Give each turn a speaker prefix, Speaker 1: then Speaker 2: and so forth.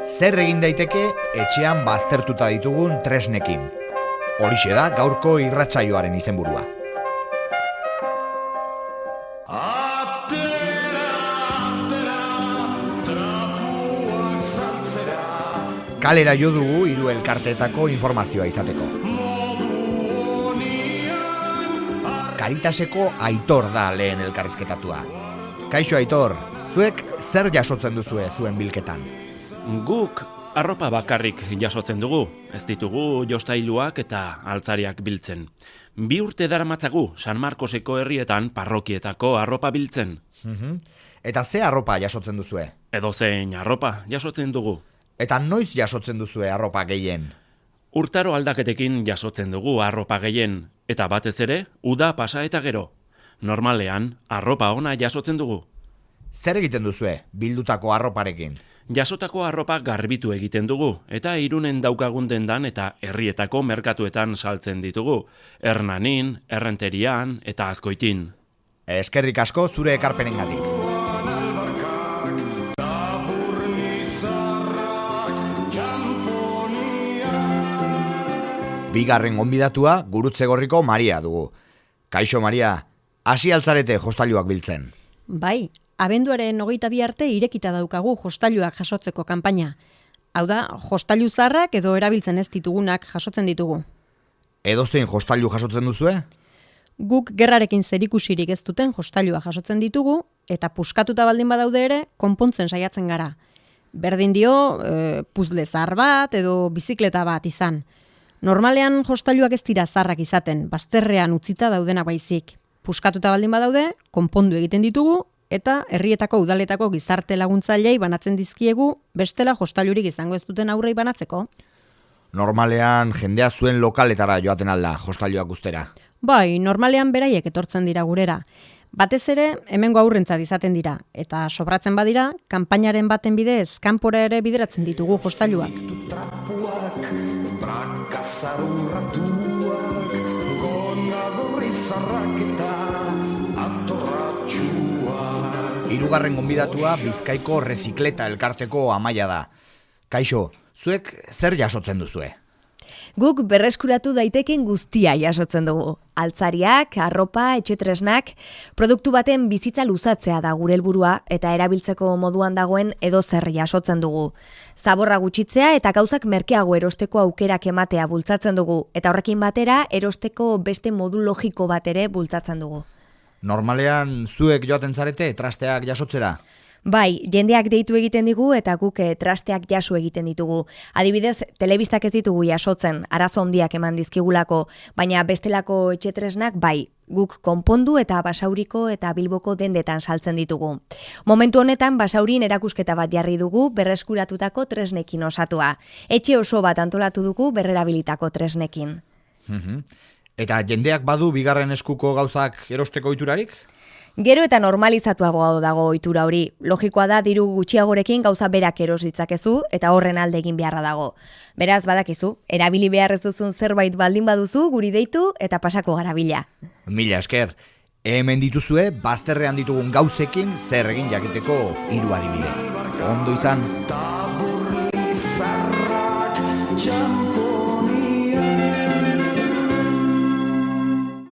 Speaker 1: Zer egin daiteke etxean baztertuta ditugun tresnekin? Horixe da gaurko irratsaioaren izenburua. Kalera jo dugu hiru elkarteetako informazioa izateko. Caritaseko Aitor da lehen elkarrizketatua. Kaixo Aitor, zuek zer jasotzen duzue zuen bilketan?
Speaker 2: Guk arropa bakarrik jasotzen dugu, ez ditugu jostailuak eta altzariak biltzen. 2 urte daramatzagu San Marcoseko herrietan parrokietako arropa biltzen.
Speaker 1: Eta ze arropa jasotzen duzue?
Speaker 2: Edozein arropa jasotzen dugu.
Speaker 1: Eta noiz jasotzen duzue arropa gehien?
Speaker 2: Urtaro aldaketekin jasotzen dugu arropa gehien, eta batez ere, uda pasa eta gero. Normalean, arropa ona jasotzen dugu.
Speaker 1: Zer egiten duzue bildutako arroparekin?
Speaker 2: Jasotako arropa garbitu egiten dugu, eta Irunen daukagun dendan eta herrietako merkatuetan saltzen ditugu. Hernanin, Errenterian eta Azkoitin.
Speaker 1: Eskerrik asko zure ekarpenengatik. Bigarren gonbidatua Gurutze Gorriko Maria dugu. Kaixo Maria, hasi altzarete jostailuak biltzen.
Speaker 3: Bai, abenduaren 22 arte irekita daukagu jostailuak jasotzeko kanpaina. Hau da, jostailu zaharrak edo erabiltzen ez ditugunak jasotzen ditugu.
Speaker 1: Edozein jostailu jasotzen duzue?
Speaker 3: Guk gerrarekin zerikusirik ez duten jostailua jasotzen ditugu, eta puskatuta baldin badaude ere, konpontzen saiatzen gara. Berdin dio, puzzle zahar bat edo bizikleta bat izan. Normalean jostailuak ez dira zaharrak izaten, bazterrean utzita daudenak baizik. Puskatuta baldin badaude, konpondu egiten ditugu, eta herrietako udaletako gizarte laguntzailei banatzen dizkiegu, bestela jostailurik izango ez duten aurrei banatzeko.
Speaker 1: Normalean jendea zuen lokaletara joaten alda jostailuak guztera.
Speaker 3: Bai, normalean beraiek etortzen dira gurera. Batez ere, hemengo aurrentzat izaten dira, eta sobratzen badira, kanpainaren baten bidez, kanpora ere bideratzen ditugu jostailuak.
Speaker 1: Hirugarren gonbidatua Bizkaiko Rezikleta elkarteko Amaia da. Kaixo, zuek zer jasotzen duzue?
Speaker 4: Guk berreskuratu daiteken guztia jasotzen dugu. Altzariak, arropa, etxetresnak, produktu baten bizitza luzatzea da gure helburua eta erabiltzeko moduan dagoen edozer jasotzen dugu. Zaborra gutxitzea eta gauzak merkeago erosteko aukerak ematea bultzatzen dugu eta horrekin batera erosteko beste modu logiko bat ere bultzatzen dugu.
Speaker 1: Normalean zuek joaten zarete trasteak jasotzera?
Speaker 4: Bai, jendeak deitu egiten digu eta guk trasteak jaso egiten ditugu. Adibidez, telebistak ez ditugu jasotzen, arazo handiak eman dizkigulako, baina bestelako etxetresnak bai, guk konpondu eta Basauriko eta Bilboko dendetan saltzen ditugu. Momentu honetan Basaurin erakusketa bat jarri dugu berreskuratutako tresnekin osatua. Etxe oso bat antolatu dugu berrerabilitako tresnekin.
Speaker 1: Eta jendeak badu bigarren eskuko gauzak erosteko ohiturarik?
Speaker 4: Gero eta normalizatuago dago ohitura hori. Logikoa da diru gutxiagorekin gauza berak eros ditzakezu eta horren alde egin beharra dago. Beraz, badakizu, erabili behar ez duzun zerbait baldin baduzu, guri deitu eta pasako gara bila.
Speaker 1: Mila esker, hemen dituzue bazterrean ditugun gauzekin zer egin jakiteko 3 adibide. Ondo izan!